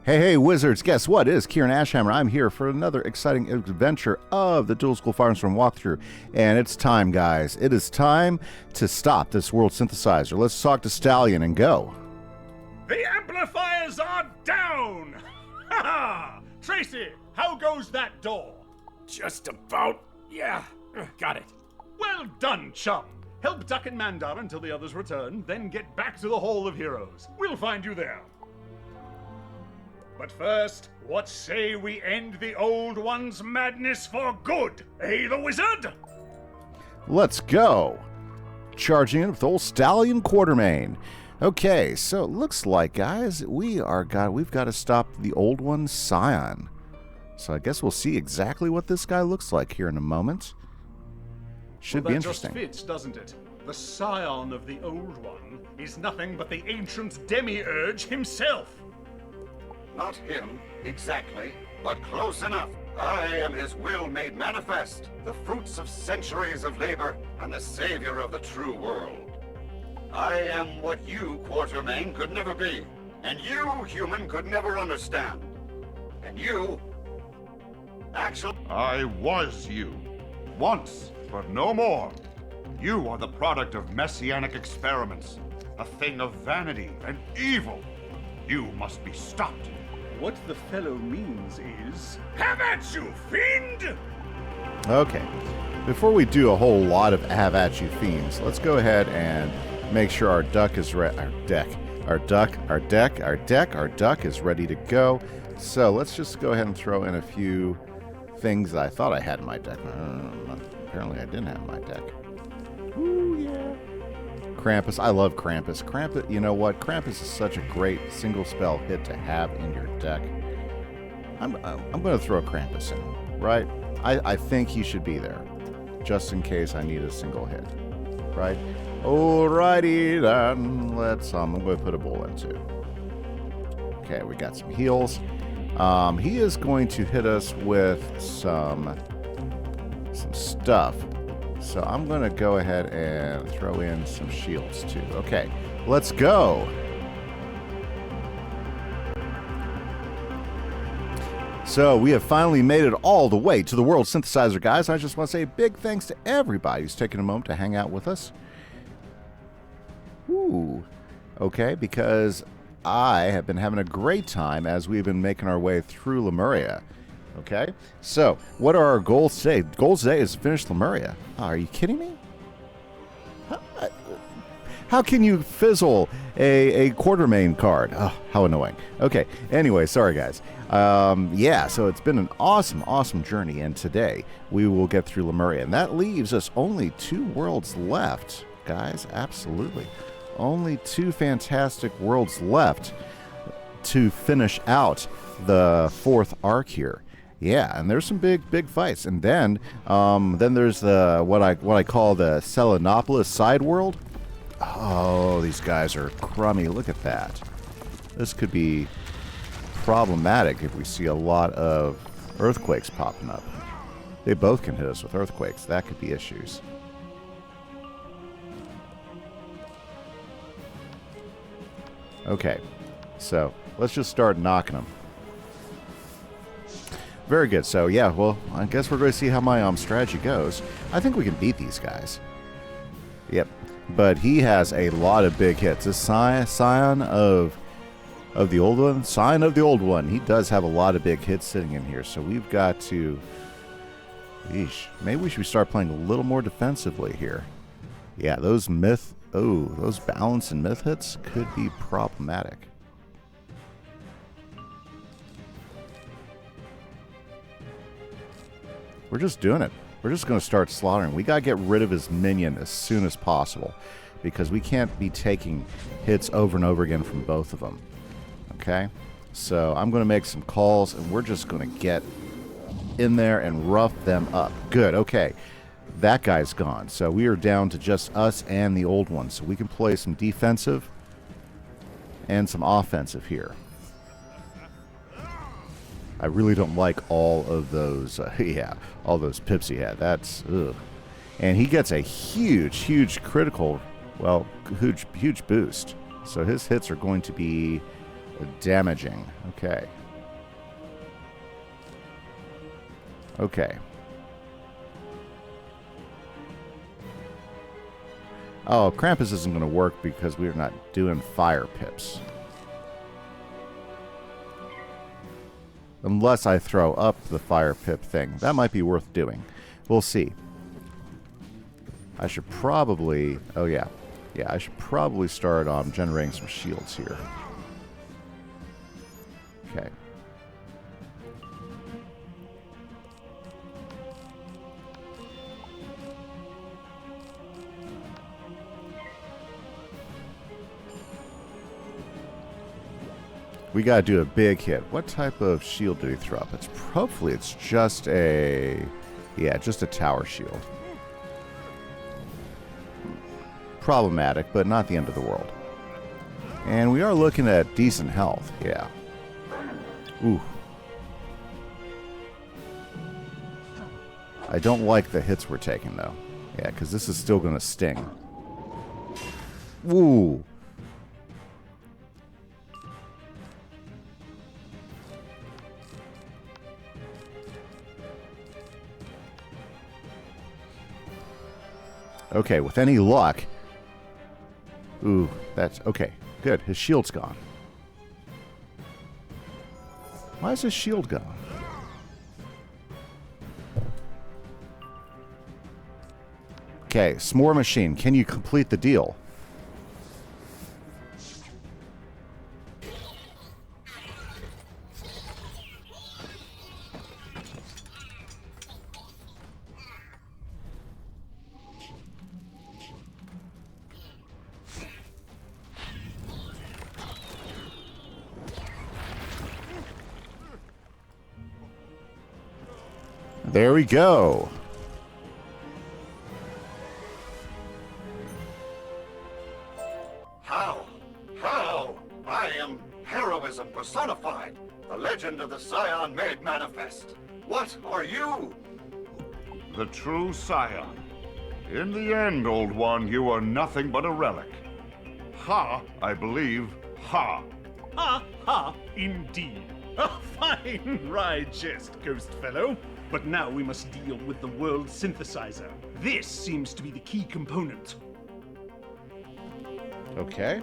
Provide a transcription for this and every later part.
Hey, Wizards, guess what? It is Kieran Ashhammer. I'm here for another exciting adventure of the Dual School Firestorm walkthrough. And it's time, guys. It is time to stop this world synthesizer. Let's talk to Stallion and go. The amplifiers are down! Ha ha! Tracy, how goes that door? Just about. Yeah, got it. Well done, chum. Help Duck and Mandar until the others return, then get back to the Hall of Heroes. We'll find you there. But first, what say we end the Old One's madness for good? Eh, the wizard? Let's go. Charging in with old Stallion Quartermain. Okay, so it looks like, guys, we've got to stop the Old One's Scion. So I guess we'll see exactly what this guy looks like here in a moment. Should be interesting. That just fits, doesn't it? The scion of the Old One is nothing but the ancient demiurge himself. Not him, exactly, but close enough. I am his will made manifest, the fruits of centuries of labor, and the savior of the true world. I am what you, Quartermain, could never be, and you, human, could never understand. And you, actually... I was you. Once, but no more. You are the product of messianic experiments, a thing of vanity and evil. You must be stopped. What the fellow means is... Have at you, fiend! Okay. Before we do a whole lot of have at you fiends, let's go ahead and make sure our duck is ready. Our duck is ready to go. So let's just go ahead and throw in a few things that I thought I had in my deck. Apparently I didn't have in my deck. Ooh, yeah. Krampus. I love Krampus. Krampus, you know what? Krampus is such a great single spell hit to have in your deck. I'm going to throw Krampus in, right? I think he should be there, just in case I need a single hit, right? Alrighty then. I'm going to put a bull in too. Okay, we got some heals. He is going to hit us with some stuff. So I'm going to go ahead and throw in some shields too. Okay, let's go. So we have finally made it all the way to the World Synthesizer, guys. I just want to say a big thanks to everybody who's taken a moment to hang out with us. Ooh, okay, because I have been having a great time as we've been making our way through Lemuria. Okay, so what are our goals today? Goals today is to finish Lemuria. Oh, are you kidding me? How can you fizzle a Quartermain card? Oh, how annoying. Okay, anyway, sorry guys. Yeah, so it's been an awesome journey, and today we will get through Lemuria, and that leaves us only 2 worlds left, guys. Absolutely. Only 2 fantastic worlds left to finish out the 4th arc here. Yeah, and there's some big fights, and then there's the what I call the Selenopolis side world. Oh, these guys are crummy. Look at that. This could be problematic if we see a lot of earthquakes popping up. They both can hit us with earthquakes. That could be issues. Okay, so let's just start knocking them. Very good. So, yeah, well, I guess we're going to see how my strategy goes. I think we can beat these guys. Yep. But he has a lot of big hits. This Scion of the Old One, Scion of the Old One, he does have a lot of big hits sitting in here. So we've got to... Eesh. Maybe we should start playing a little more defensively here. Yeah, those those balance and myth hits could be problematic. We're just doing it. We're just going to start slaughtering. We got to get rid of his minion as soon as possible, because we can't be taking hits over and over again from both of them. Okay? So I'm going to make some calls, and we're just going to get in there and rough them up. Good. Okay. That guy's gone. So we are down to just us and the Old One. So we can play some defensive and some offensive here. I really don't like all of those, all those pips he had. That's, ugh. And he gets a huge critical, well, huge boost. So his hits are going to be damaging. Okay. Okay. Oh, Krampus isn't going to work because we're not doing fire pips. Unless I throw up the fire pip thing. That might be worth doing. We'll see. I should probably... Oh, yeah. Yeah, I should probably start generating some shields here. Okay. We gotta do a big hit. What type of shield do we throw up? Hopefully it's just a... Yeah, just a tower shield. Problematic, but not the end of the world. And we are looking at decent health. Yeah. Ooh. I don't like the hits we're taking, though. Yeah, because this is still gonna sting. Ooh. Okay, with any luck... Ooh, that's... Okay, good. His shield's gone. Why is his shield gone? Okay, S'more Machine, can you complete the deal? There we go. How? I am heroism personified. The legend of the Scion made manifest. What are you? The true Scion. In the end, old one, you are nothing but a relic. Ha, I believe. Ha. Ha ha, indeed. A fine wry jest, ghost fellow. But now we must deal with the world synthesizer. This seems to be the key component. Okay.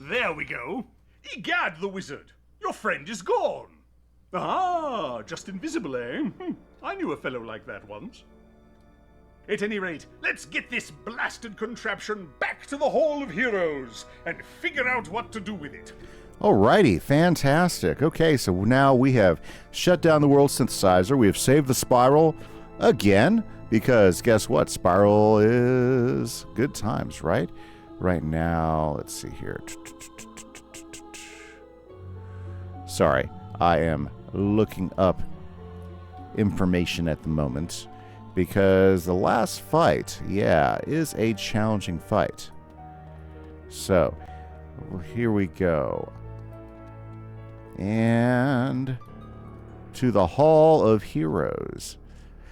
There we go. Egad, the wizard. Your friend is gone. Ah, just invisible, eh? I knew a fellow like that once. At any rate, let's get this blasted contraption back to the Hall of Heroes and figure out what to do with it. Alrighty, fantastic. Okay, so now we have shut down the world synthesizer. We have saved the spiral again, because guess what? Spiral is good times, right? Right now, let's see here. Sorry, I am looking up information at the moment. Because the last fight, yeah, is a challenging fight. So, here we go. And to the Hall of Heroes.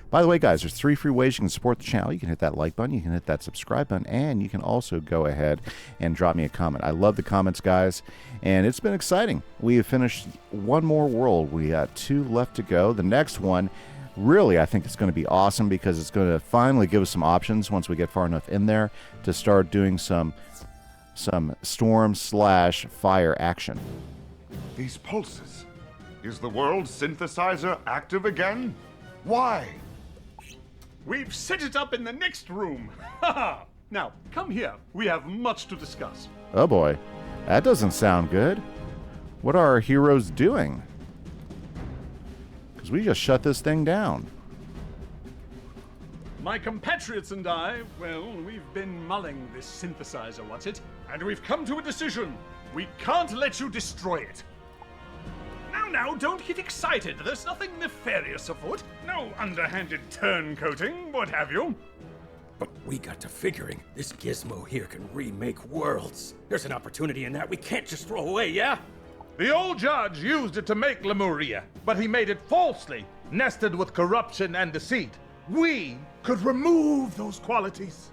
By the way, guys, there's 3 free ways you can support the channel. You can hit that like button, you can hit that subscribe button, and you can also go ahead and drop me a comment. I love the comments, guys, and it's been exciting. We have finished one more world. We got 2 left to go. The next one... Really, I think it's going to be awesome because it's going to finally give us some options once we get far enough in there to start doing some storm/fire action. These pulses. Is the world synthesizer active again? Why? We've set it up in the next room. Ha ha! Now, come here. We have much to discuss. Oh boy, that doesn't sound good. What are our heroes doing? We just shut this thing down. My compatriots and I, well, we've been mulling this synthesizer, what's it? And we've come to a decision. We can't let you destroy it. Now, don't get excited. There's nothing nefarious afoot. No underhanded turncoating, what have you. But we got to figuring this gizmo here can remake worlds. There's an opportunity in that we can't just throw away, yeah? The old judge used it to make Lemuria, but he made it falsely, nested with corruption and deceit. we could remove those qualities.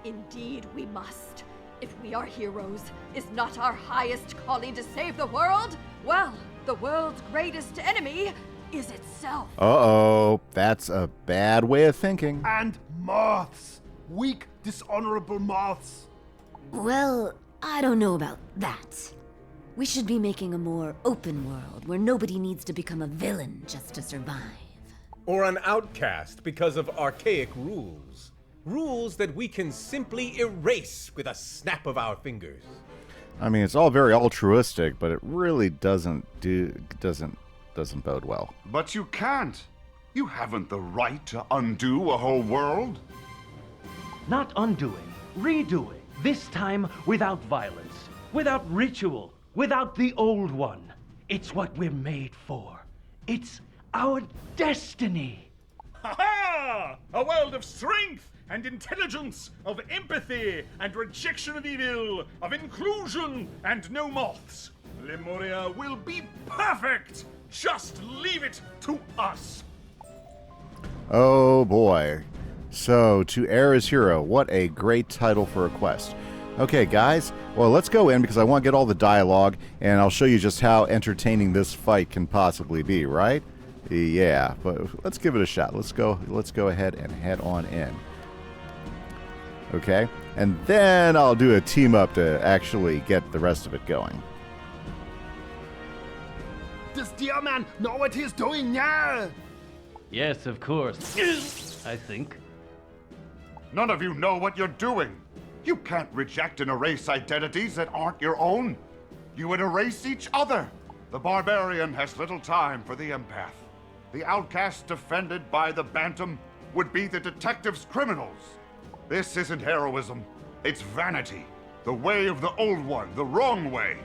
Indeed, we must. If we are heroes, is not our highest calling to save the world? Well, the world's greatest enemy is itself. Uh-oh, that's a bad way of thinking. And moths. Weak, dishonorable moths. Well, I don't know about that. We should be making a more open world where nobody needs to become a villain just to survive. Or an outcast because of archaic rules. Rules that we can simply erase with a snap of our fingers. I mean, it's all very altruistic, but it really doesn't bode well. But you can't. You haven't the right to undo a whole world. Not undoing, redoing. This time without violence, without ritual, without the old one. It's what we're made for. It's our destiny. Ha ha! A world of strength and intelligence, of empathy and rejection of evil, of inclusion and no moths. Lemuria will be perfect! Just leave it to us! Oh boy. So, to err as hero, what a great title for a quest. Okay, guys, well, let's go in because I want to get all the dialogue, and I'll show you just how entertaining this fight can possibly be, right? Yeah, but let's give it a shot. Let's go ahead and head on in. Okay, and then I'll do a team up to actually get the rest of it going. Does dear man know what he's doing now? Yes, of course. I think. None of you know what you're doing. You can't reject and erase identities that aren't your own. You would erase each other. The barbarian has little time for the empath. The outcast defended by the bantam would be the detective's criminals. This isn't heroism. It's vanity. The way of the old one, the wrong way.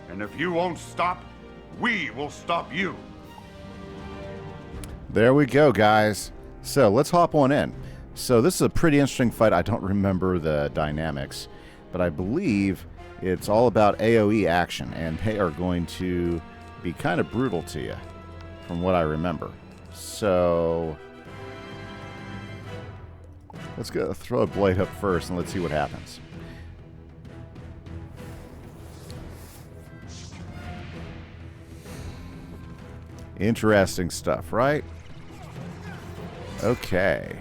And if you won't stop, we will stop you. There we go, guys. So let's hop on in. So this is a pretty interesting fight. I don't remember the dynamics, but I believe it's all about AoE action, and they are going to be kind of brutal to you, from what I remember. So let's go throw a blade up first, and let's see what happens. Interesting stuff, right? Okay.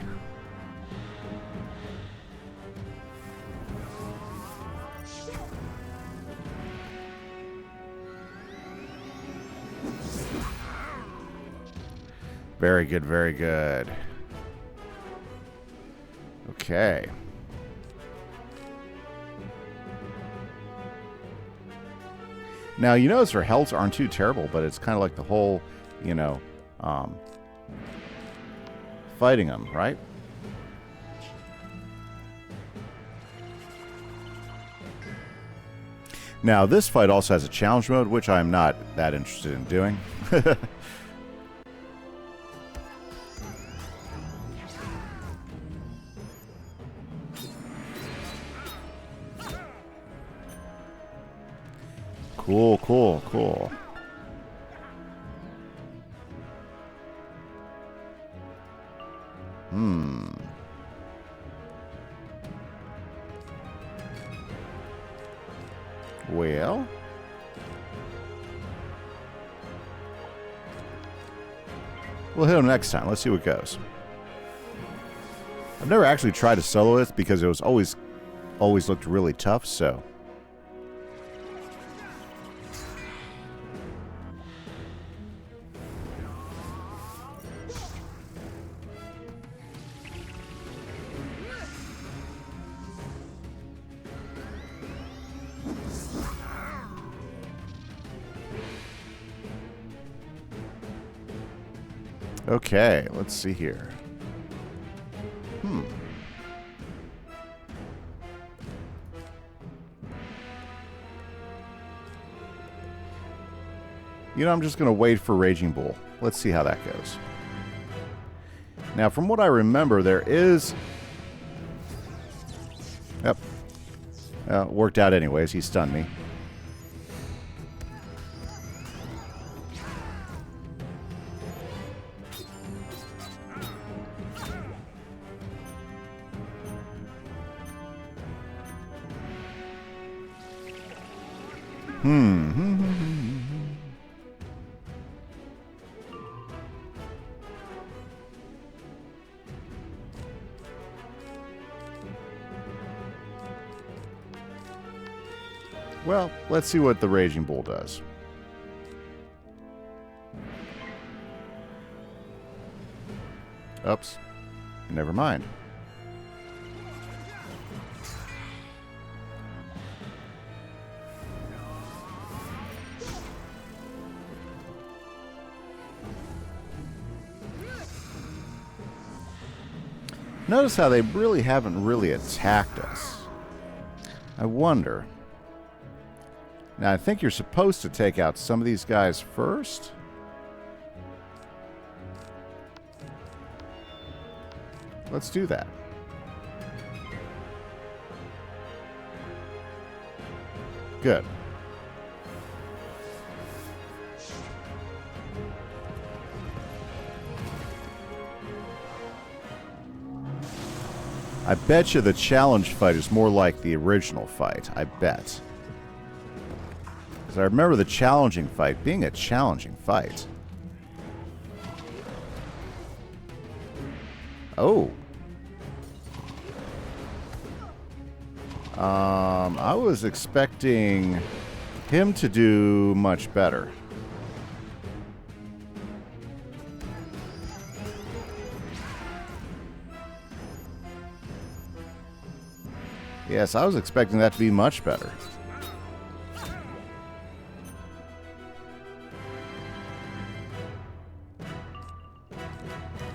Very good, very good. Okay. Now, you notice her healths aren't too terrible, but it's kind of like the whole, you know, fighting them, right? Now, this fight also has a challenge mode, which I'm not that interested in doing. Cool, cool, cool. Well. We'll hit him next time. Let's see what goes. I've never actually tried to solo it because it was always looked really tough, so. Okay, let's see here. You know, I'm just going to wait for Raging Bull. Let's see how that goes. Now, from what I remember, there is... Yep. It worked out anyways. He stunned me. Well, let's see what the Raging Bull does. Oops. Never mind. Notice how they really haven't really attacked us. I wonder. Now, I think you're supposed to take out some of these guys first. Let's do that. Good. I bet you the challenge fight is more like the original fight. I bet. Because I remember the challenging fight being a challenging fight. Oh. I was expecting him to do much better. Yes, I was expecting that to be much better.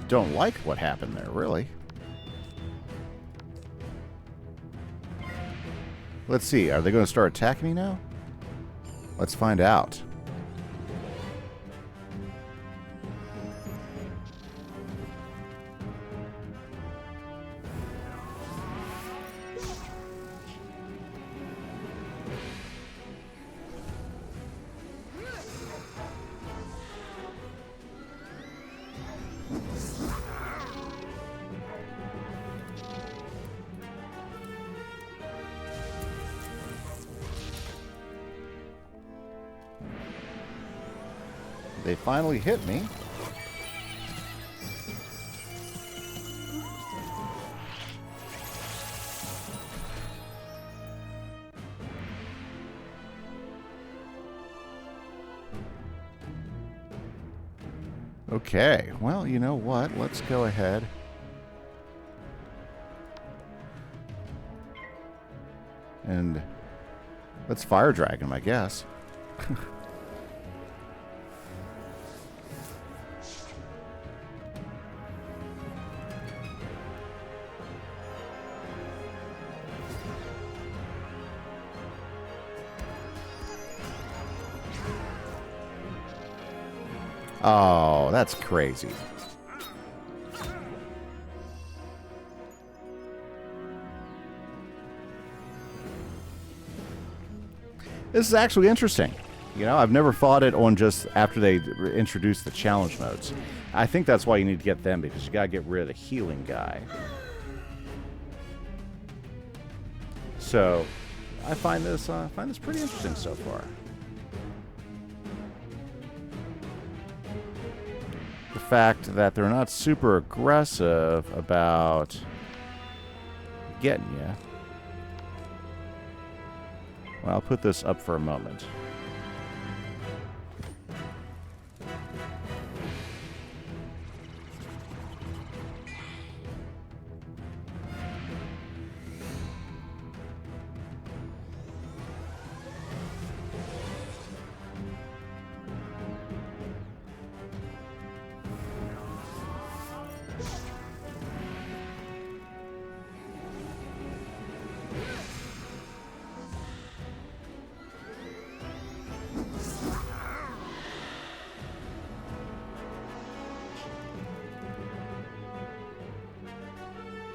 Don't like what happened there, really. Let's see, are they going to start attacking me now? Let's find out. They finally hit me. Okay, well, you know what? Let's go ahead. And let's fire drag him, I guess. Oh, that's crazy. This is actually interesting. You know, I've never fought it on just after they introduced the challenge modes. I think that's why you need to get them, because you gotta get rid of the healing guy. So, I find this pretty interesting so far. The fact that they're not super aggressive about getting you. Well, I'll put this up for a moment.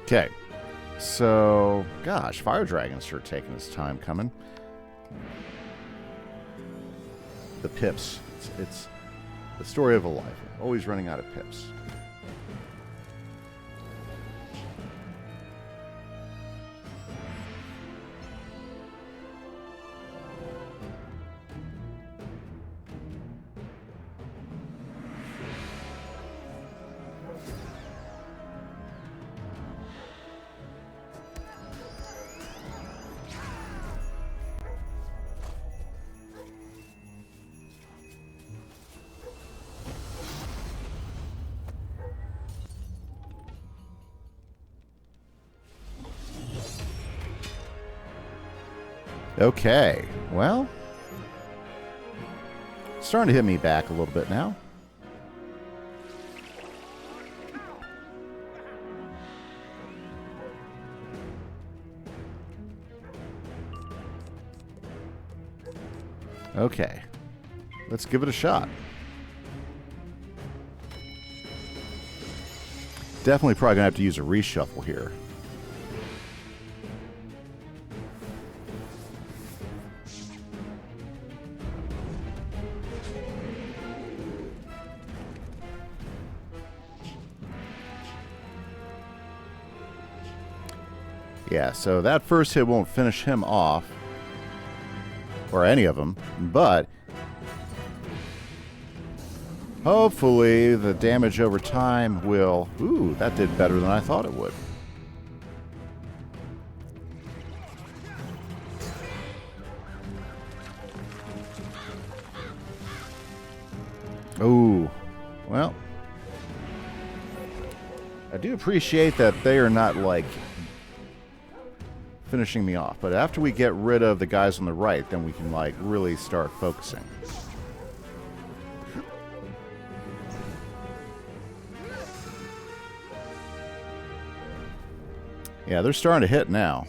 Okay, so, gosh, Fire Dragon's sure taking his time coming. The pips. It's the story of a life. Always running out of pips. Okay, well, it's starting to hit me back a little bit now. Okay, let's give it a shot. Definitely probably gonna have to use a reshuffle here. Yeah, so that first hit won't finish him off, or any of them, but hopefully the damage over time will... Ooh, that did better than I thought it would. Ooh, well, I do appreciate that they are not, like, finishing me off. But after we get rid of the guys on the right, then we can, like, really start focusing. Yeah, they're starting to hit now.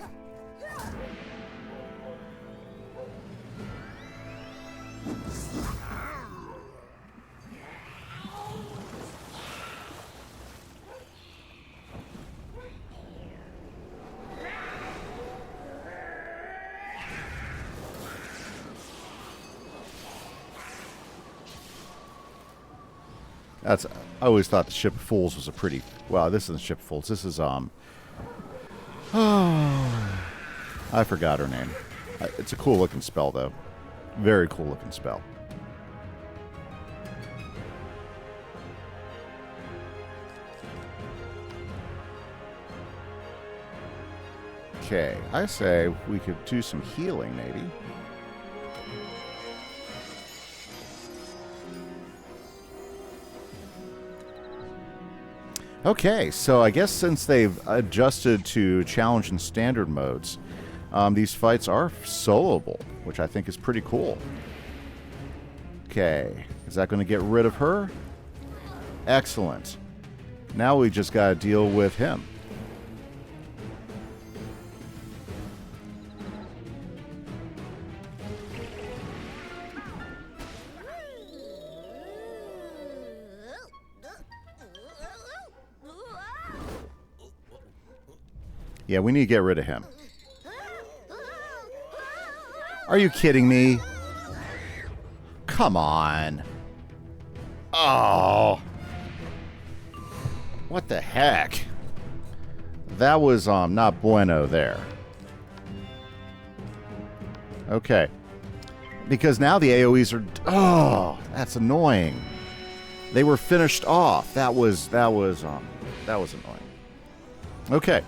I always thought the Ship of Fools was a pretty... Well, this isn't Ship of Fools. This is, Oh, I forgot her name. It's a cool-looking spell, though. Very cool-looking spell. Okay, I say we could do some healing, maybe. Okay, so I guess since they've adjusted to challenge and standard modes, these fights are soloable, which I think is pretty cool. Okay, is that going to get rid of her? Excellent. Now we just got to deal with him. Yeah, we need to get rid of him. Are you kidding me? Come on. Oh. What the heck? That was not bueno there. Okay. Because now the AoEs are... Oh, that's annoying. They were finished off. That was annoying. Okay.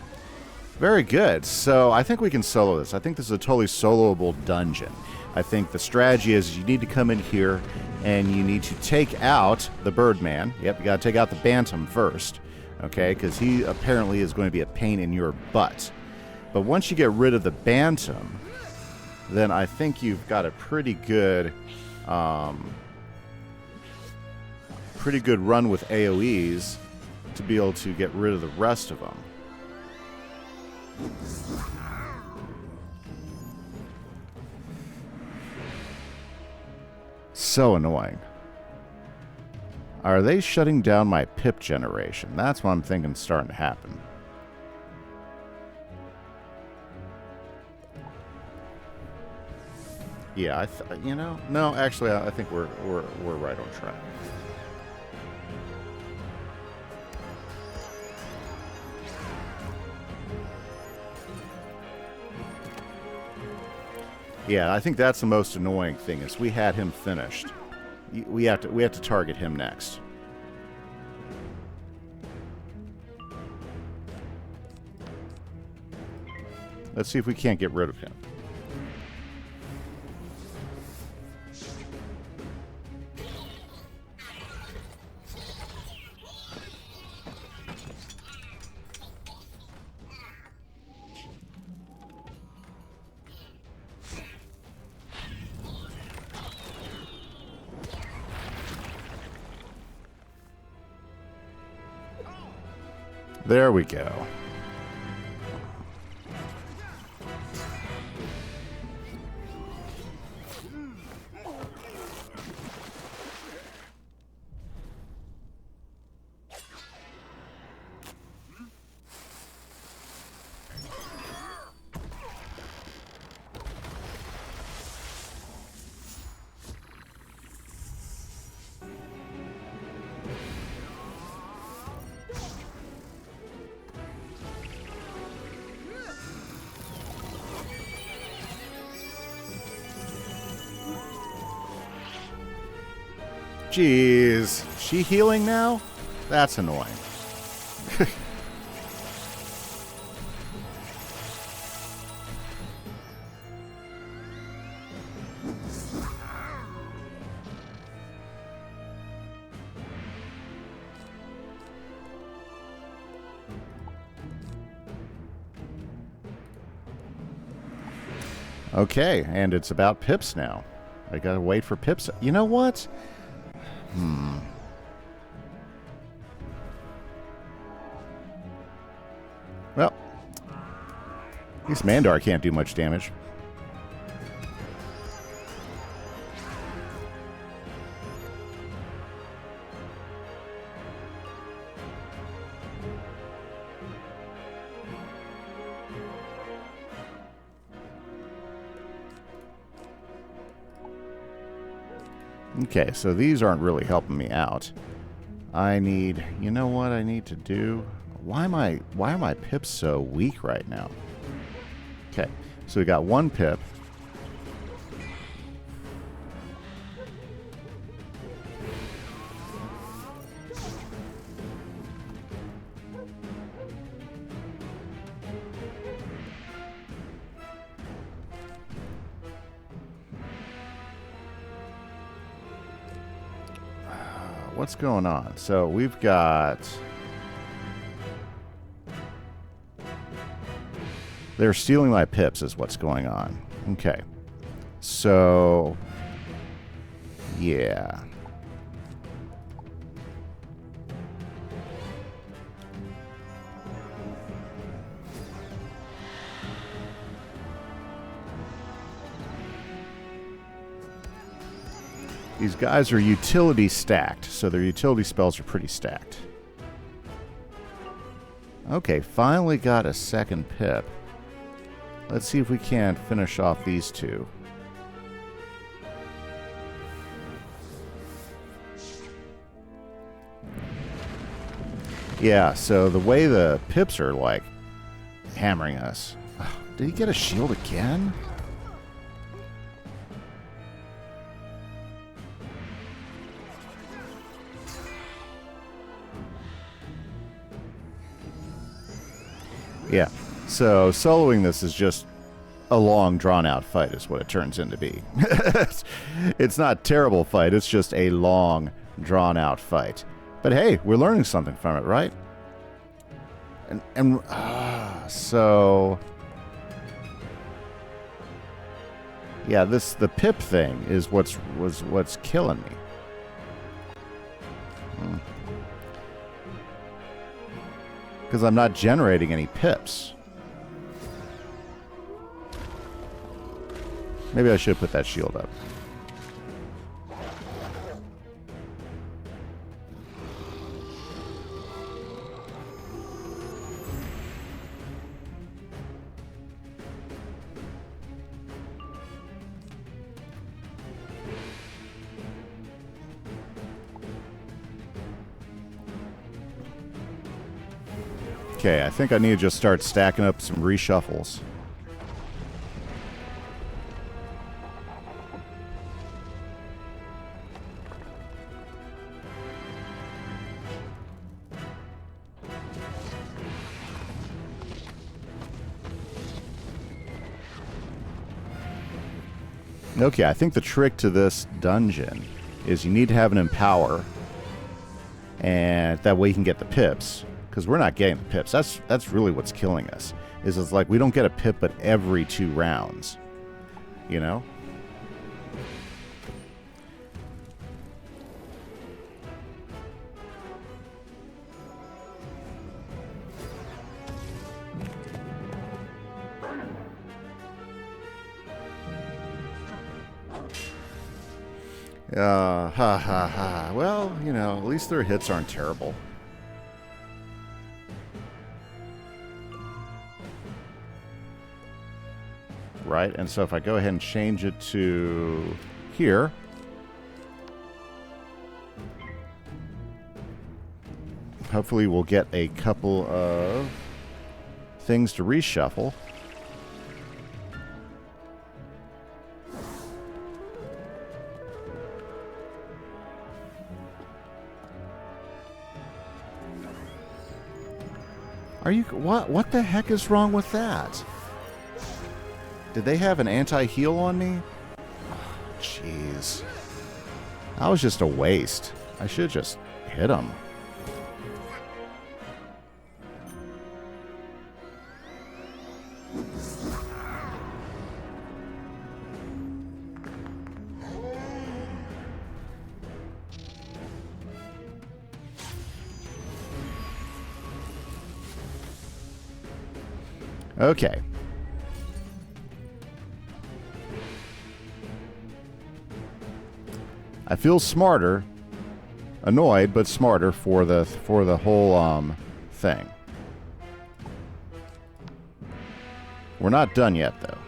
Very good. So I think we can solo this. I think this is a totally soloable dungeon. I think the strategy is you need to come in here and you need to take out the Birdman. Yep, you got to take out the Bantam first, okay, because he apparently is going to be a pain in your butt. But once you get rid of the Bantam, then I think you've got a pretty good run with AoEs to be able to get rid of the rest of them. So annoying. Are they shutting down my pip generation? That's what I'm thinking is starting to happen. Yeah, you know, no, actually, I think we're right on track. Yeah, I think that's the most annoying thing is we had him finished. We have to target him next. Let's see if we can't get rid of him. There we go. Jeez. She healing now? That's annoying. Okay, and it's about Pips now. I gotta wait for Pips. You know what? Well, at least Mandar can't do much damage. Okay, so these aren't really helping me out. I need, you know what I need to do? Why are my pips so weak right now? Okay, so we got one pip. What's going on? So we've got... They're stealing my pips is what's going on. Okay. So... Yeah. These guys are utility stacked, so their utility spells are pretty stacked. Okay, finally got a second pip. Let's see if we can't finish off these two. Yeah, so the way the pips are, like, hammering us. Did he get a shield again? Yeah, so soloing this is just a long, drawn-out fight is what it turns into be. It's not a terrible fight, it's just a long, drawn-out fight. But hey, we're learning something from it, right? So... Yeah, the pip thing is what's killing me. Because I'm not generating any pips. Maybe I should put that shield up. Okay, I think I need to just start stacking up some reshuffles. Okay, I think the trick to this dungeon is you need to have an empower, and that way you can get the pips. Because we're not getting the pips. That's really what's killing us. It's like we don't get a pip but every 2 rounds. You know? Ha ha ha. Well, you know, at least their hits aren't terrible. Right, and so if I go ahead and change it to here, hopefully we'll get a couple of things to reshuffle. Are you what the heck is wrong with that? Did they have an anti-heal on me? Jeez. That was just a waste. I should have just hit him. Okay. I feel smarter, annoyed, but smarter for the whole thing. We're not done yet, though.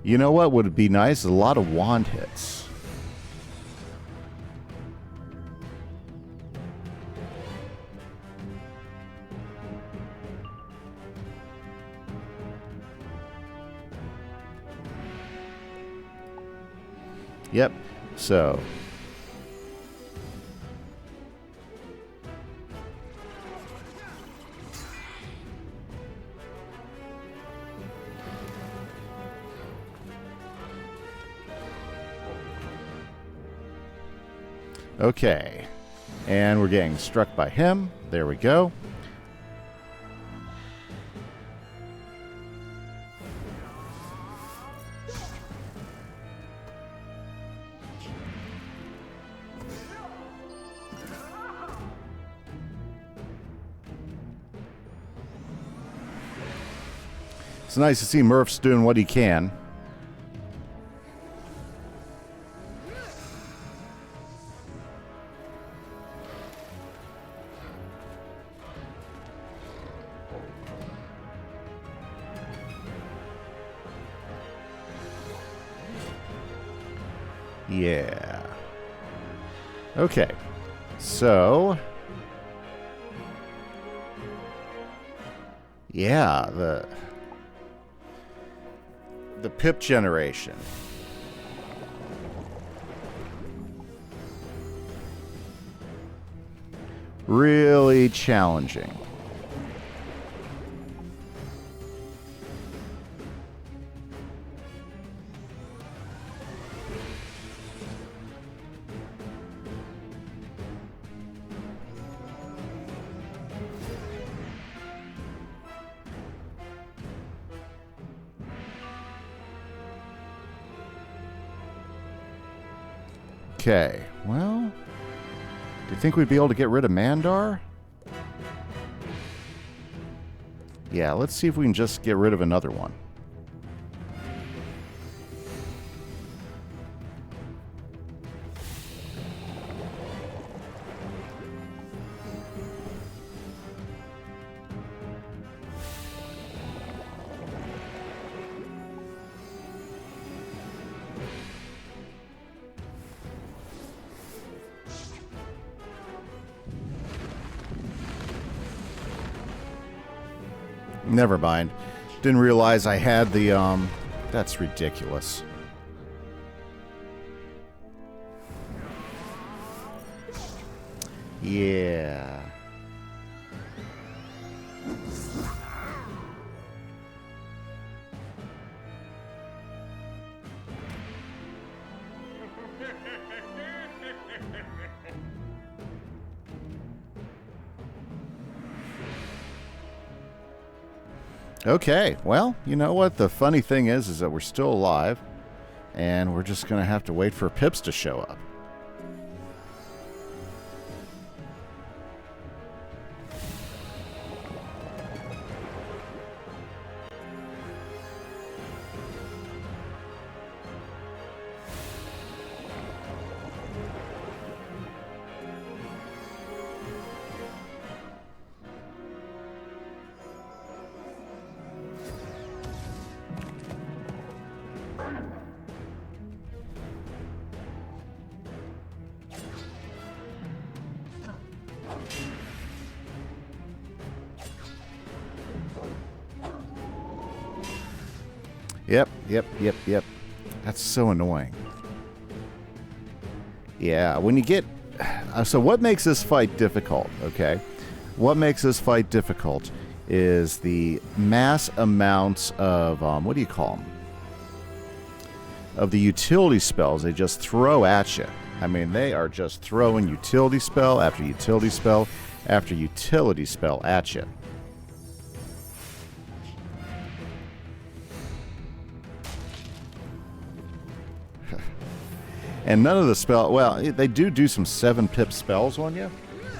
You know what would be nice? Is a lot of wand hits. Yep. So. Okay. And we're getting struck by him. There we go. It's nice to see Murph's doing what he can. Yeah. Okay. So. Yeah, the pip generation. Really challenging. Okay, well, do you think we'd be able to get rid of Mandar? Yeah, let's see if we can just get rid of another one. Never mind. Didn't realize I had the, that's ridiculous. Yeah. Okay, well, you know what? The funny thing is that we're still alive, and we're just going to have to wait for Pips to show up. Yep. That's so annoying. Yeah, when you get... So what makes this fight difficult, okay? What makes this fight difficult is the mass amounts of... what do you call them? Of the utility spells they just throw at you. I mean, they are just throwing utility spell after utility spell after utility spell at you. And none of the spell... Well, they do some 7-pip spells on you.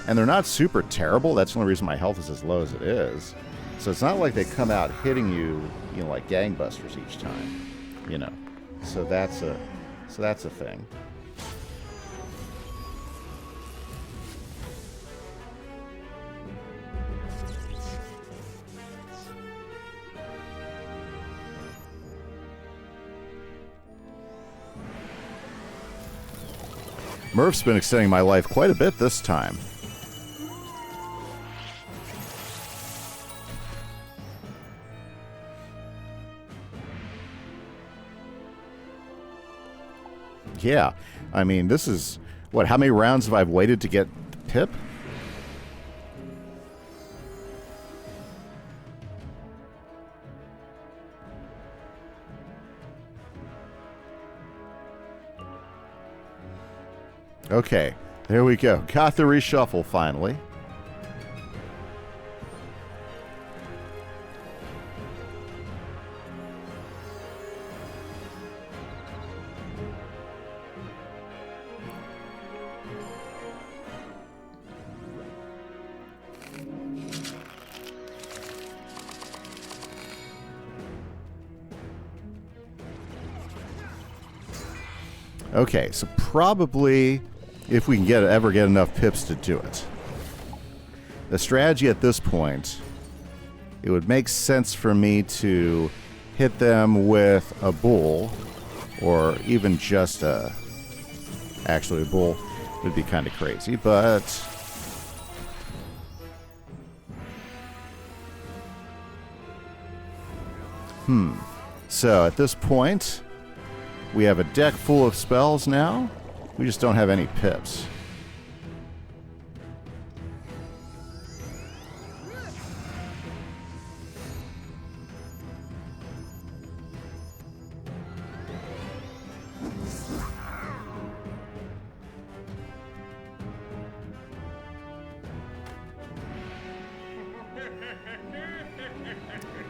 And they're not super terrible. That's the only reason my health is as low as it is. So it's not like they come out hitting you, like gangbusters each time. So that's a thing. Murph's been extending my life quite a bit this time. Yeah, I mean, this is... What, how many rounds have I waited to get Pip? Okay, there we go. Got the reshuffle finally. Okay, so probably if we can ever get enough pips to do it. The strategy at this point, it would make sense for me to hit them with a bull, or even just a... Actually, a bull would be kind of crazy, but... So, at this point, we have a deck full of spells now. We just don't have any pips.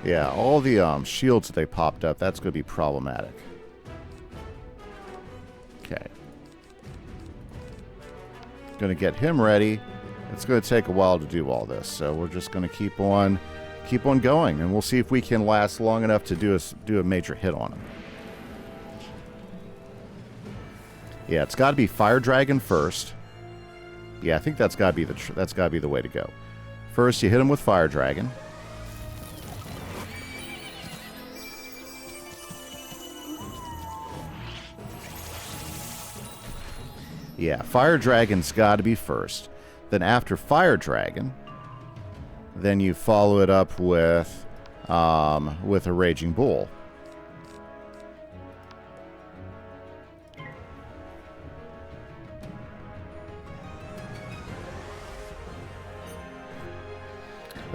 Yeah, all the shields that they popped up, that's going to be problematic. Okay. Going to get him ready. It's going to take a while to do all this, so we're just going to keep on going, and we'll see if we can last long enough to do a major hit on him. Yeah, it's got to be Fire Dragon first. Yeah, I think that's got to be the way to go. First, you hit him with Fire Dragon. Yeah, Fire Dragon's got to be first. Then after Fire Dragon, then you follow it up with a Raging Bull.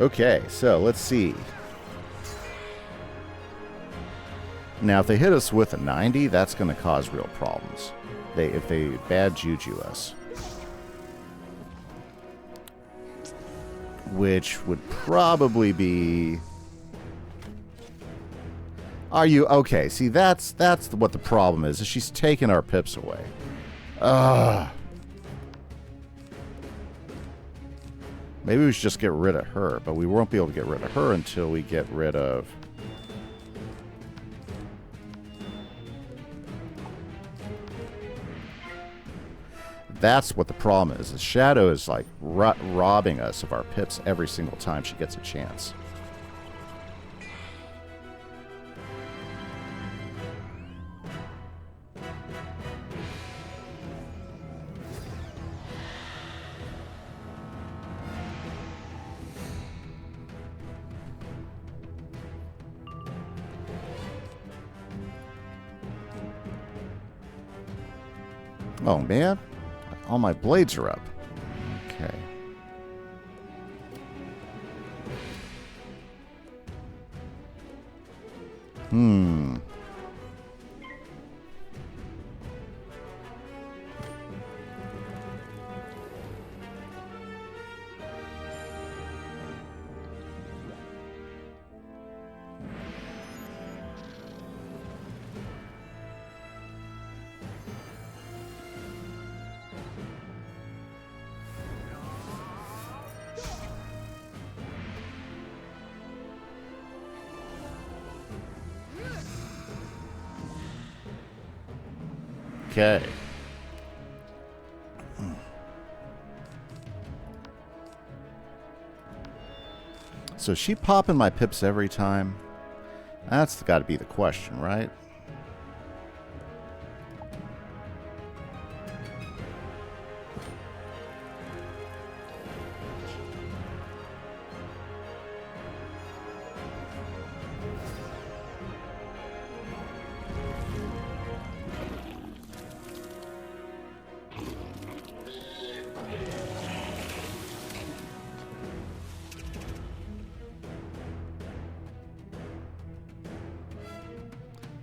Okay, so let's see. Now, if they hit us with a 90, that's going to cause real problems. If they bad juju us. Which would probably be... Are you... Okay, see, that's what the problem is she's taking our pips away. Maybe we should just get rid of her, but we won't be able to get rid of her until we get rid of... That's what the problem is. The Shadow is like robbing us of our pips every single time she gets a chance. Oh, man. All my blades are up. Okay. Okay. So is she popping my pips every time? That's got to be the question, right?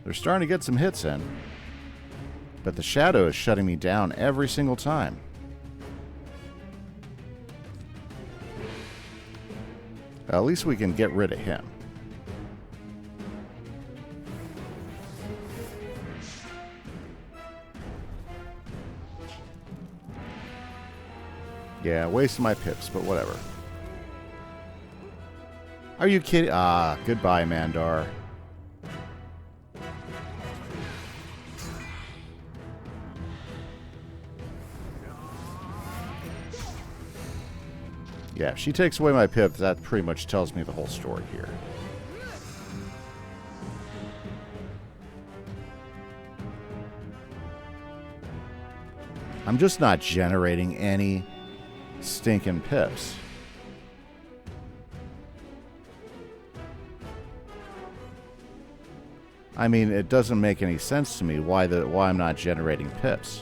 They're starting to get some hits in. But the shadow is shutting me down every single time. At least we can get rid of him. Yeah, wasting my pips, but whatever. Are you kidding? Ah, goodbye, Mandar. Yeah, if she takes away my pip, that pretty much tells me the whole story here. I'm just not generating any stinking pips. I mean, it doesn't make any sense to me why I'm not generating pips.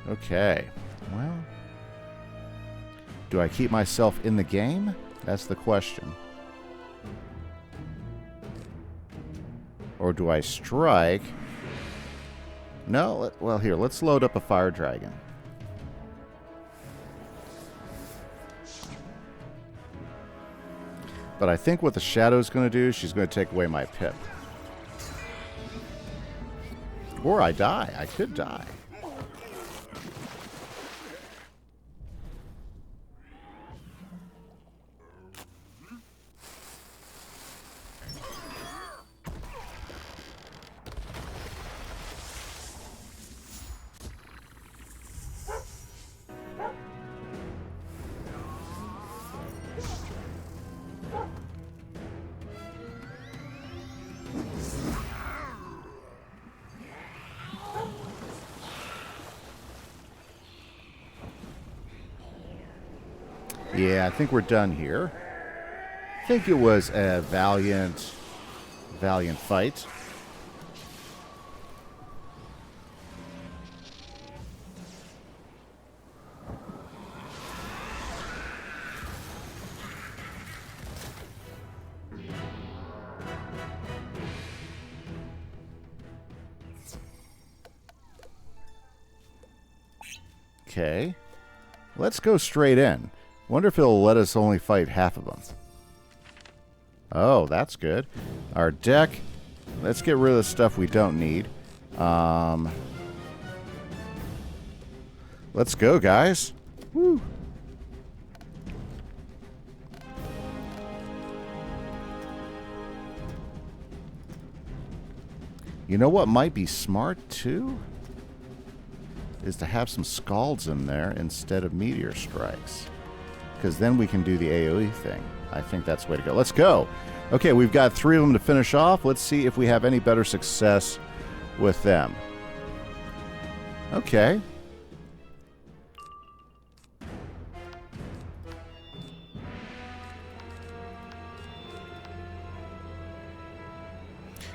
Okay, well, do I keep myself in the game? That's the question. Or do I strike? No, well, here, let's load up a fire dragon. But I think what the shadow's going to do, she's going to take away my pip. Or I die. I could die. Yeah, I think we're done here. I think it was a valiant fight. Okay. Let's go straight in. Wonder if it'll let us only fight half of them. Oh, that's good. Our deck. Let's get rid of the stuff we don't need. Let's go, guys. Woo. You know what might be smart, too? Is to have some scalds in there instead of meteor strikes. Because then we can do the AoE thing. I think that's the way to go. Let's go. Okay, we've got 3 of them to finish off. Let's see if we have any better success with them. Okay.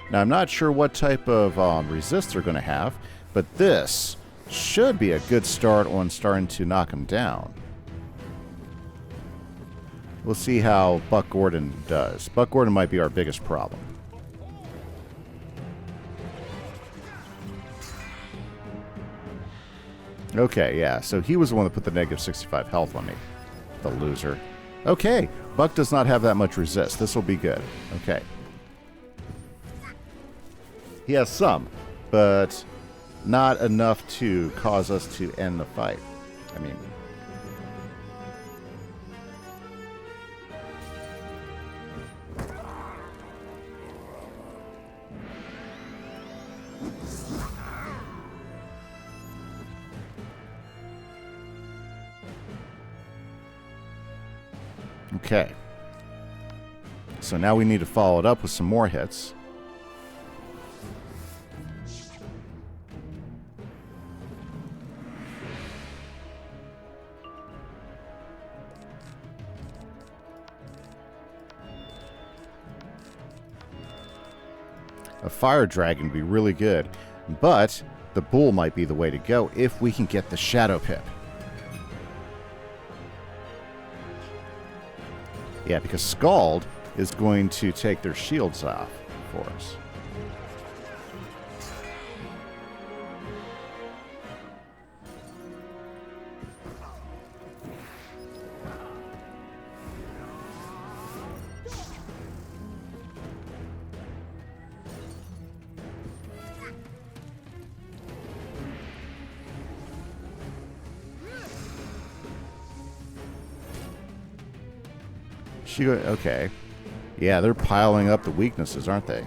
Now, I'm not sure what type of resist they're going to have, but this should be a good start on starting to knock them down. We'll see how Buck Gordon does. Buck Gordon might be our biggest problem. Okay, yeah, so he was the one that put the negative 65 health on me. The loser. Okay, Buck does not have that much resist. This will be good. Okay. He has some, but not enough to cause us to end the fight. I mean... Okay. So now we need to follow it up with some more hits. A fire dragon would be really good, but the bull might be the way to go if we can get the shadow pip. Yeah, because Scald is going to take their shields off for us. Okay. Yeah, they're piling up the weaknesses, aren't they?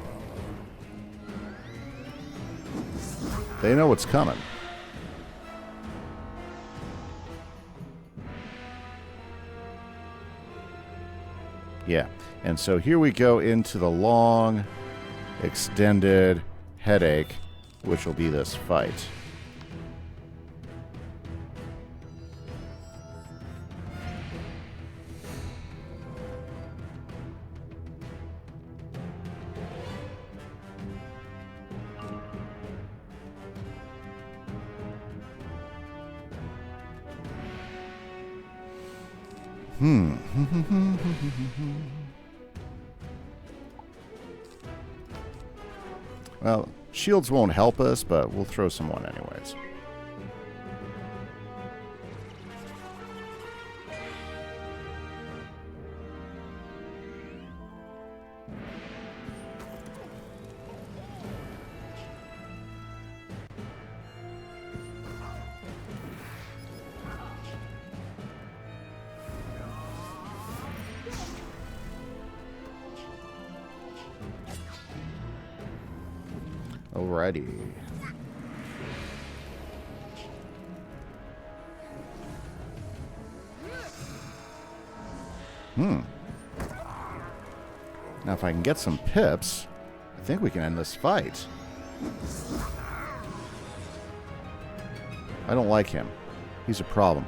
They know what's coming. Yeah. And so here we go into the long, extended headache, which will be this fight. Well, shields won't help us, but we'll throw someone anyways. Alrighty. Now if I can get some pips, I think we can end this fight. I don't like him. He's a problem.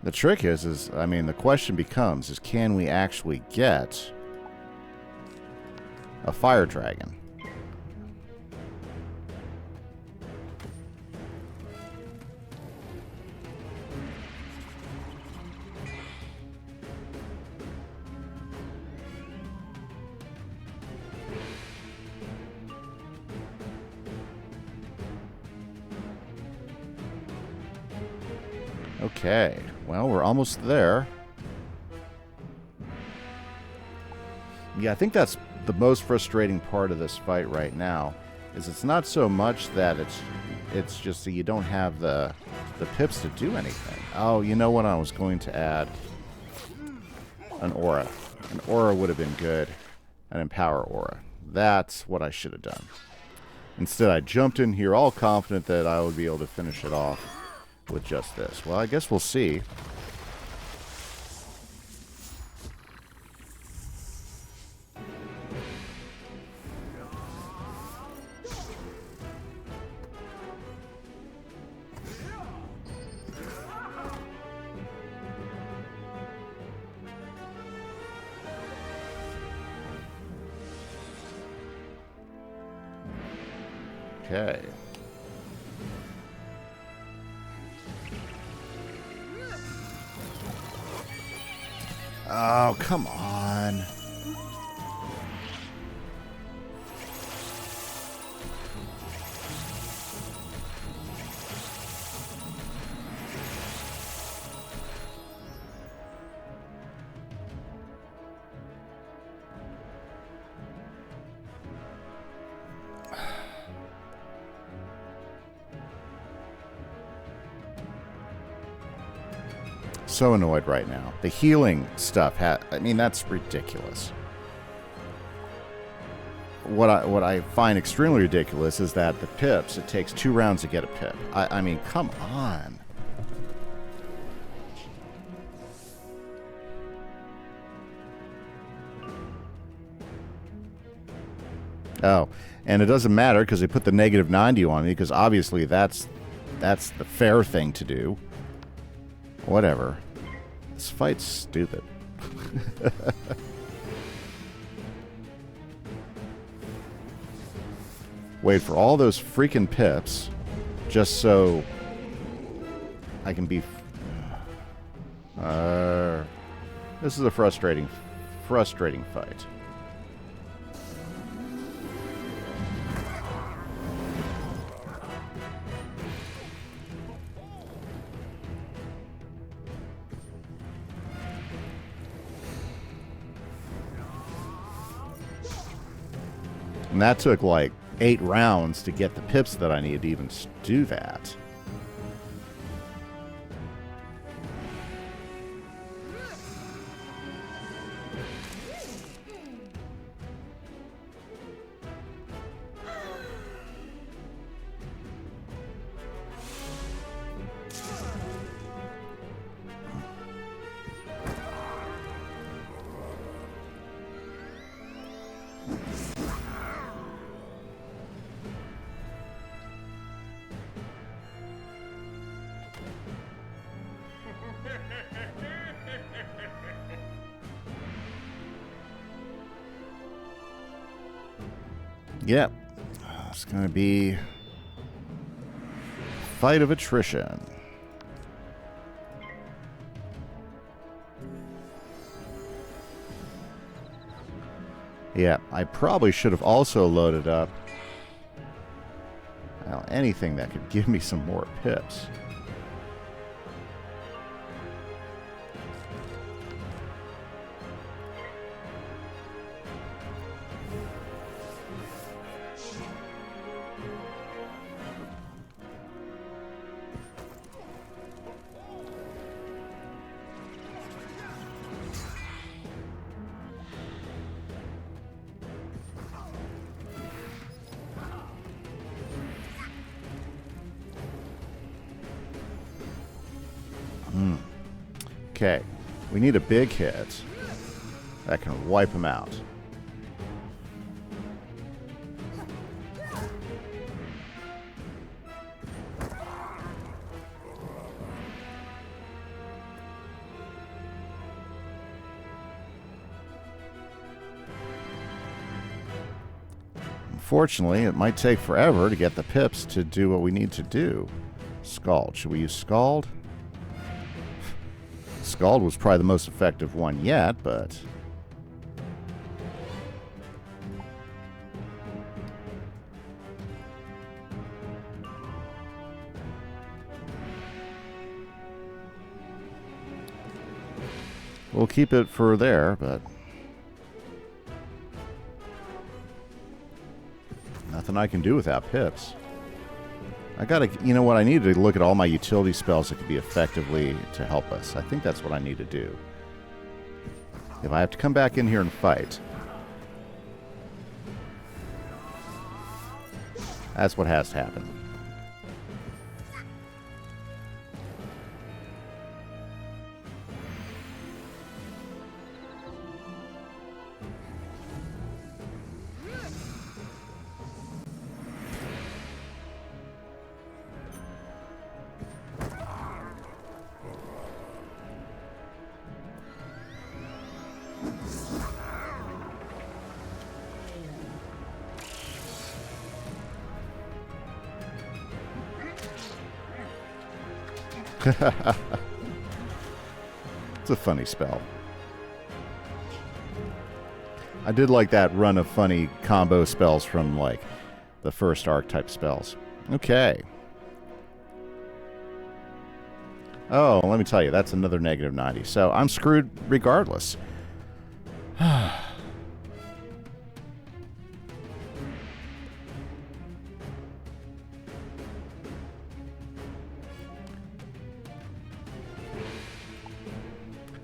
The trick is, I mean, the question becomes, is can we actually get a fire dragon? Okay, well, we're almost there. Yeah, I think that's the most frustrating part of this fight right now, is it's not so much that it's just that you don't have the pips to do anything. Oh, you know what? I was going to add an aura. An aura would have been good. An empower aura. That's what I should have done. Instead, I jumped in here all confident that I would be able to finish it off with just this. Well, I guess we'll see. Okay. Oh, come on. So annoyed right now. The healing stuff, I mean, that's ridiculous. What I find extremely ridiculous is that the pips, it takes 2 rounds to get a pip. I mean, come on. Oh, and it doesn't matter because they put the negative 90 on me because obviously that's the fair thing to do. Whatever. This fight's stupid. Wait for all those freaking pips just so I can be... this is a frustrating fight. And that took like 8 rounds to get the pips that I needed to even do that. Yep. It's going to be fight of attrition. Yeah, I probably should have also loaded up anything that could give me some more pips. Okay, we need a big hit that can wipe him out. Unfortunately, it might take forever to get the pips to do what we need to do. Scald. Should we use Scald? Scald was probably the most effective one yet, but... we'll keep it for there, but... nothing I can do without pips. I gotta, you know what, I need to look at all my utility spells that could be effectively to help us. I think that's what I need to do. If I have to come back in here and fight, that's what has to happen. It's a funny spell. I did like that run of funny combo spells from, like, the first archetype spells. Okay. Oh, let me tell you, that's another negative 90. So I'm screwed regardless.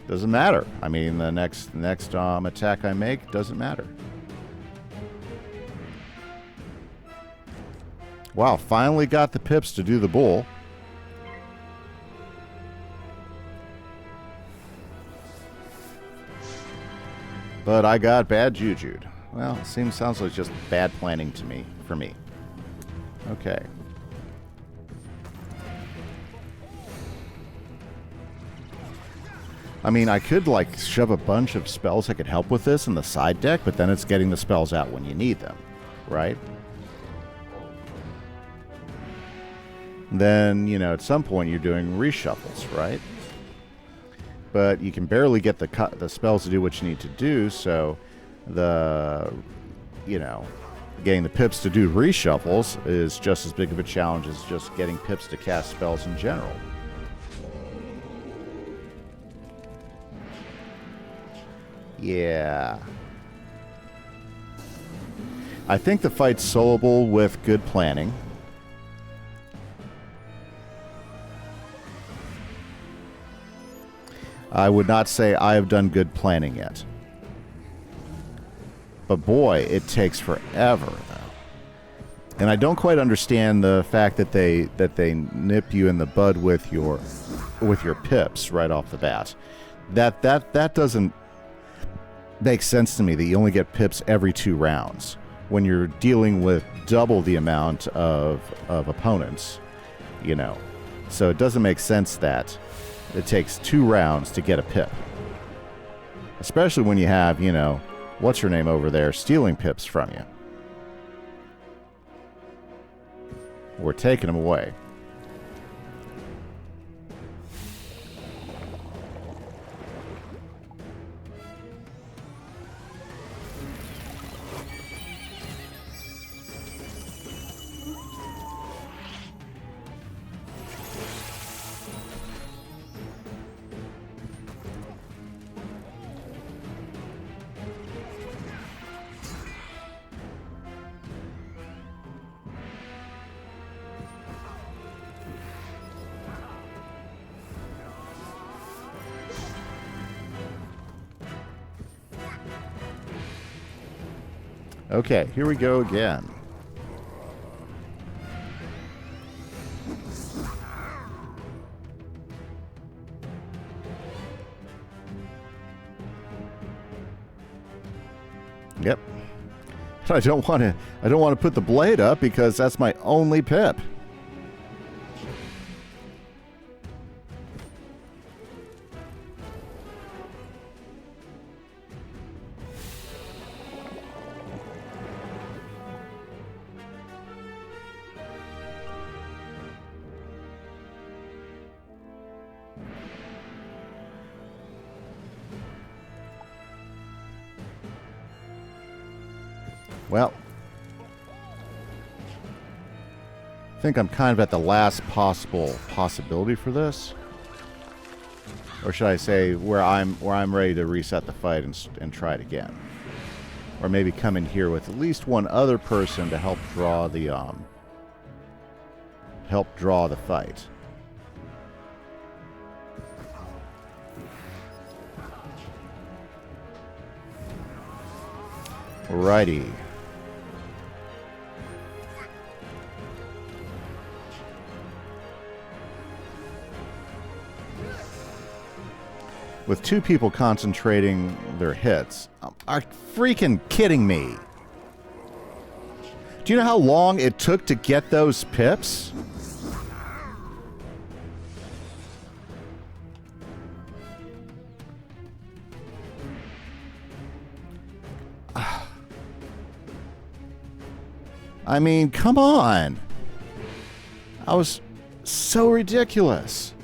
Doesn't matter. I mean, the next attack I make doesn't matter. Wow, finally got the pips to do the bull. But I got bad juju'd. Well, it sounds like just bad planning to me, for me. Okay. I mean, I could, like, shove a bunch of spells that could help with this in the side deck, but then it's getting the spells out when you need them, right? Then, you know, at some point you're doing reshuffles, right? But you can barely get the spells to do what you need to do, so getting the pips to do reshuffles is just as big of a challenge as just getting pips to cast spells in general. Yeah. I think the fight's soloable with good planning. I would not say I have done good planning yet. But boy, it takes forever, though. And I don't quite understand the fact that they nip you in the bud with your pips right off the bat. That doesn't makes sense to me that you only get pips every 2 rounds when you're dealing with double the amount of opponents, you know. So it doesn't make sense that it takes 2 rounds to get a pip. Especially when you have, you know, what's her name over there stealing pips from you. We're taking them away. Okay, here we go again. Yep. I don't want to put the blade up because that's my only pip. Well, I think I'm kind of at the last possibility for this, or should I say, where I'm ready to reset the fight and try it again, or maybe come in here with at least one other person to help draw the fight. Alrighty. With 2 people concentrating their hits. Are freaking kidding me? Do you know how long it took to get those pips? I mean, come on. I was so ridiculous.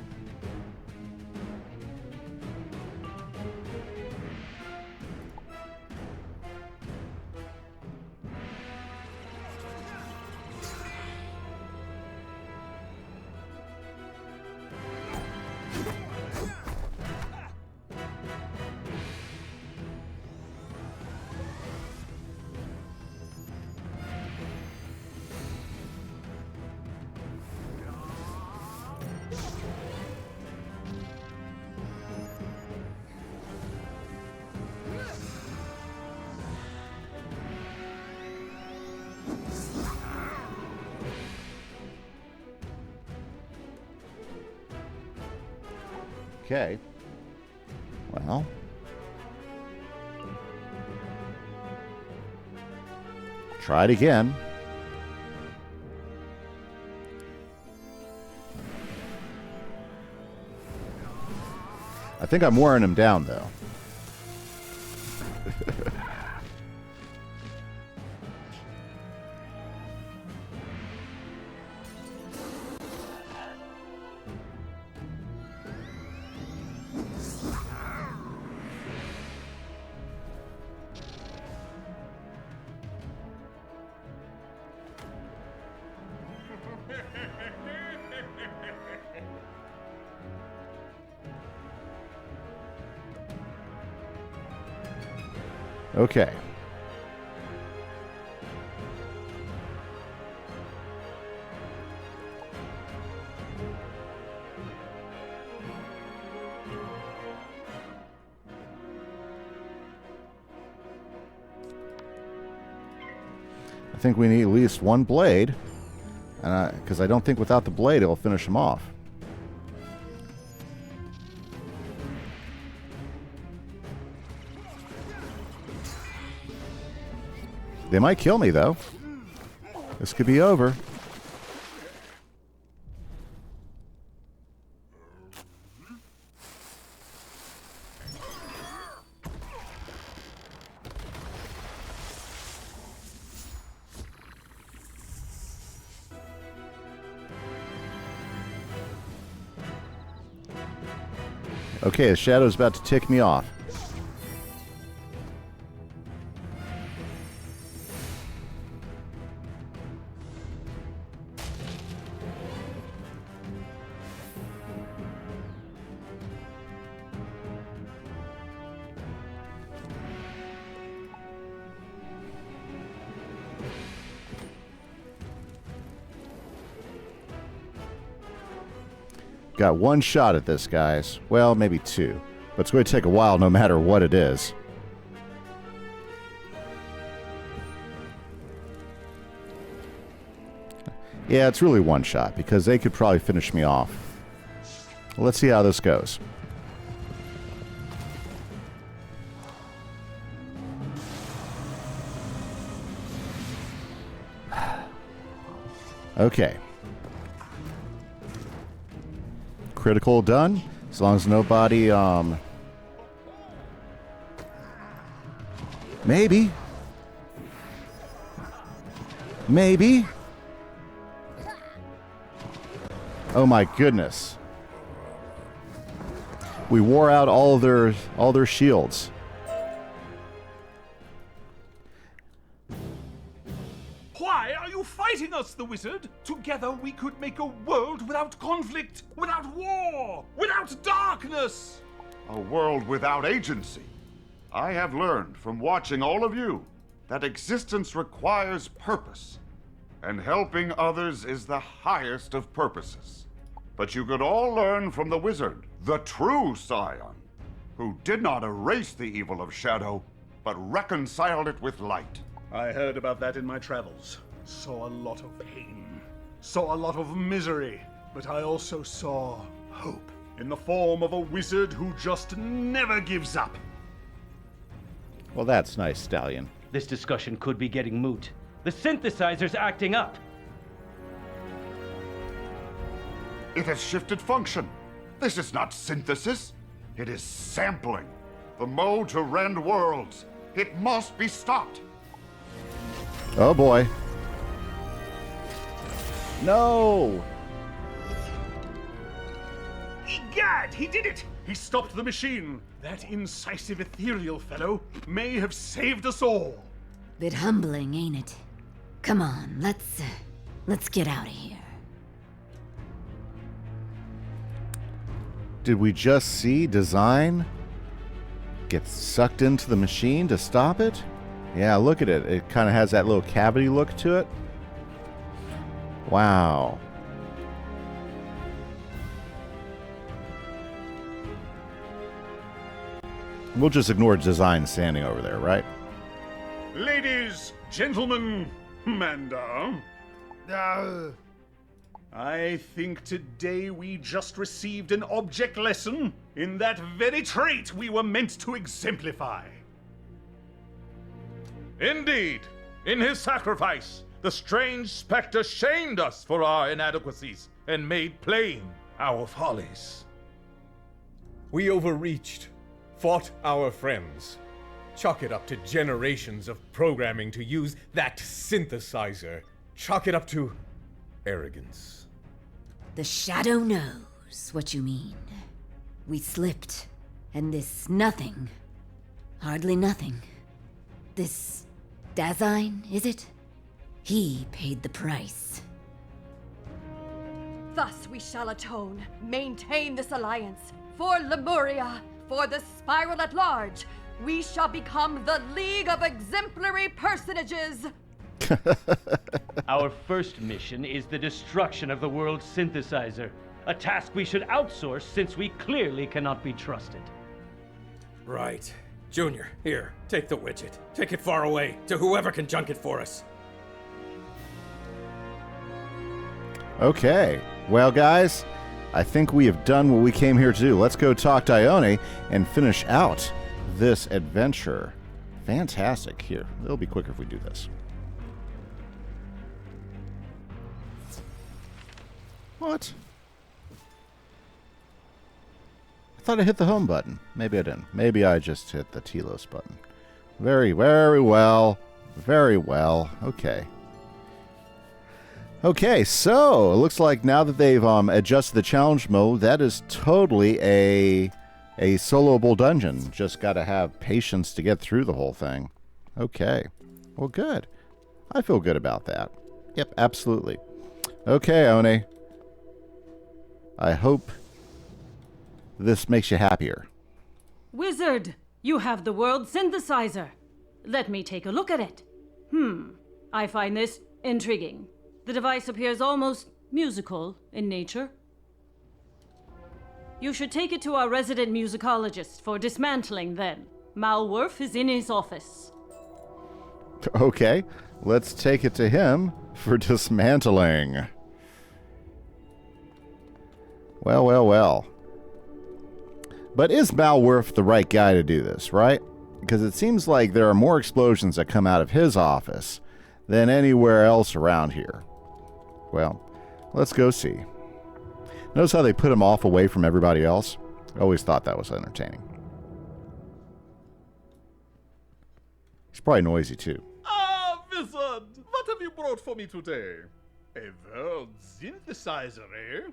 Okay. Well. Try it again. I think I'm wearing him down, though. Okay. I think we need at least one blade, because I don't think without the blade it'll finish him off. They might kill me, though. This could be over. Okay, the shadow's about to tick me off. Got one shot at this, guys. Well, maybe two. But it's going to take a while no matter what it is. Yeah, it's really one shot, because they could probably finish me off. Well, let's see how this goes. Okay. Critical done. As long as nobody, Maybe. Maybe. Oh my goodness. We wore out all their shields. Why are you fighting us, the wizard? Together we could make a world without conflict, without war, without darkness. A world without agency. I have learned from watching all of you that existence requires purpose, and helping others is the highest of purposes. But you could all learn from the wizard, the true Scion, who did not erase the evil of shadow, but reconciled it with light. I heard about that in my travels. Saw a lot of pain. Saw a lot of misery. But I also saw hope in the form of a wizard who just never gives up. Well, that's nice, Stallion. This discussion could be getting moot. The synthesizer's acting up. It has shifted function. This is not synthesis. It is sampling. The mode to rend worlds. It must be stopped. Oh boy. No! Egad, he did it! He stopped the machine. That incisive ethereal fellow may have saved us all. Bit humbling, ain't it? Come on, let's get out of here. Did we just see design get sucked into the machine to stop it? Yeah, look at it. It kind of has that little cavity look to it. Wow. We'll just ignore design standing over there, right? Ladies, gentlemen, Manda. I think today we just received an object lesson in that very trait we were meant to exemplify. Indeed, in his sacrifice, the strange specter shamed us for our inadequacies and made plain our follies. We overreached, fought our friends. Chalk it up to generations of programming to use that synthesizer. Chalk it up to arrogance. The shadow knows what you mean. We slipped, and this nothing, hardly nothing, this Dasein, is it? He paid the price. Thus we shall atone, maintain this alliance, for Lemuria, for the spiral at large. We shall become the League of Exemplary Personages. Our first mission is the destruction of the world's synthesizer, a task we should outsource since we clearly cannot be trusted. Right. Junior, here, take the widget. Take it far away, to whoever can junk it for us. Okay. Well, guys, I think we have done what we came here to do. Let's go talk to Ione and finish out this adventure. Fantastic. Here, it'll be quicker if we do this. What? I thought I hit the home button. Maybe I didn't. Maybe I just hit the Telos button. Very, very well. Very well. Okay. Okay, so it looks like now that they've adjusted the challenge mode, that is totally a soloable dungeon. Just got to have patience to get through the whole thing. Okay. Well, good. I feel good about that. Yep, absolutely. Okay, One. I hope this makes you happier. Wizard, you have the world synthesizer. Let me take a look at it. I find this intriguing. The device appears almost musical in nature. You should take it to our resident musicologist for dismantling then. Malworth is in his office. Okay, let's take it to him for dismantling. Well, well, well. But is Malworth the right guy to do this, right? Because it seems like there are more explosions that come out of his office than anywhere else around here. Well, let's go see. Notice how they put him off away from everybody else? I always thought that was entertaining. He's probably noisy too. Ah, Wizard! What have you brought for me today? A world synthesizer, eh?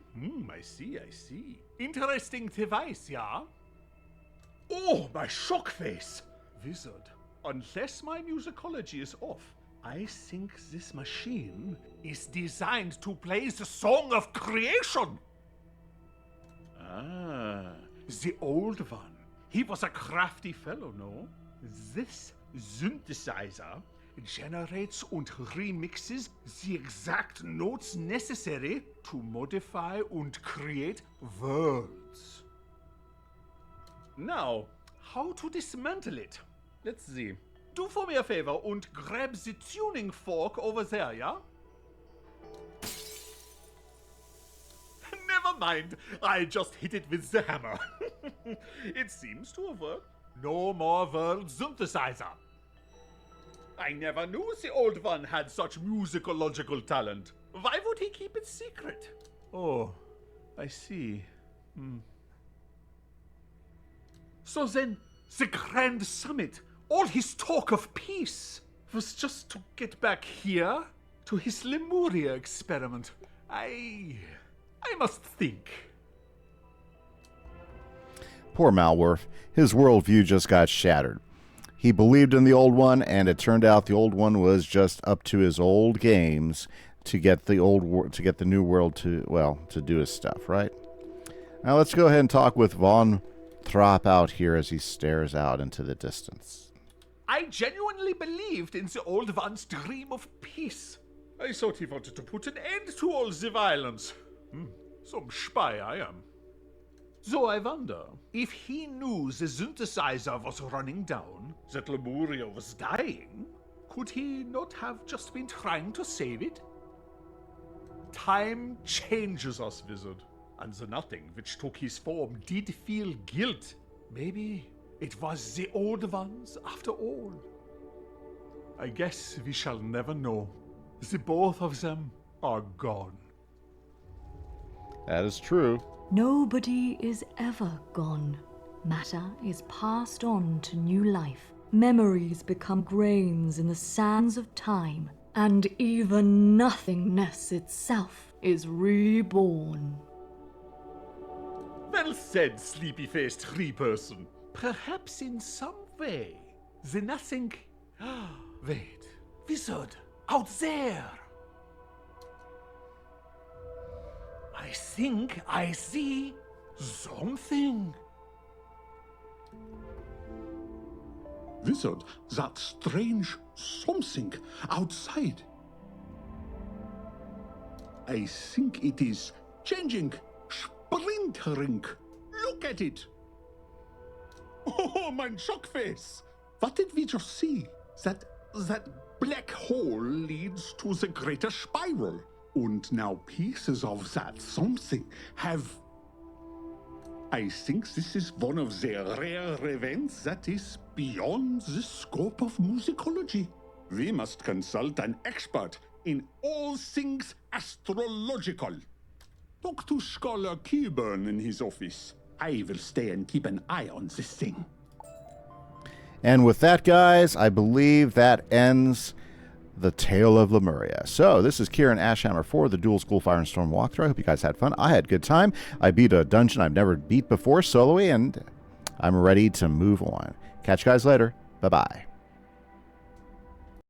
I see, I see. Interesting device, yeah? Oh, my shock face! Wizard, unless my musicology is off, I think this machine is designed to play the song of creation! Ah, the old one. He was a crafty fellow, no? This synthesizer generates and remixes the exact notes necessary to modify and create worlds. Now, how to dismantle it? Let's see. Do for me a favor and grab the tuning fork over there, yeah? Never mind, I just hit it with the hammer. It seems to have worked. No more world synthesizer. I never knew the old one had such musicological talent. Why would he keep it secret? Oh, I see. So then, the Grand Summit, all his talk of peace, was just to get back here to his Lemuria experiment. I must think. Poor Malworth. His worldview just got shattered. He believed in the old one, and it turned out the old one was just up to his old games to get the new world to do his stuff, right? Now let's go ahead and talk with Von Throp out here as he stares out into the distance. I genuinely believed in the old one's dream of peace. I thought he wanted to put an end to all the violence. Some spy I am. So I wonder, if he knew the synthesizer was running down, that Lemuria was dying, could he not have just been trying to save it? Time changes us, Wizard, and the nothing which took his form did feel guilt. Maybe it was the old ones after all. I guess we shall never know. The both of them are gone. That is true. Nobody is ever gone. Matter is passed on to new life. Memories become grains in the sands of time, and even nothingness itself is reborn. Well said, sleepy-faced tree-person. Perhaps in some way, the nothing... Wait, Wizard, out there! I think I see something. Wizard, that strange something outside. I think it is changing, splintering. Look at it. Oh, my shock face. What did we just see? That black hole leads to the greater spiral. And now pieces of that something have... I think this is one of the rare events that is beyond the scope of musicology. We must consult an expert in all things astrological. Talk to Scholar Keyburn in his office. I will stay and keep an eye on this thing. And with that, guys, I believe that ends the Tale of Lemuria. So, this is Kieran Ashhammer for the Dual School Fire and Storm walkthrough. I hope you guys had fun. I had a good time. I beat a dungeon I've never beat before soloing, and I'm ready to move on. Catch you guys later. Bye-bye.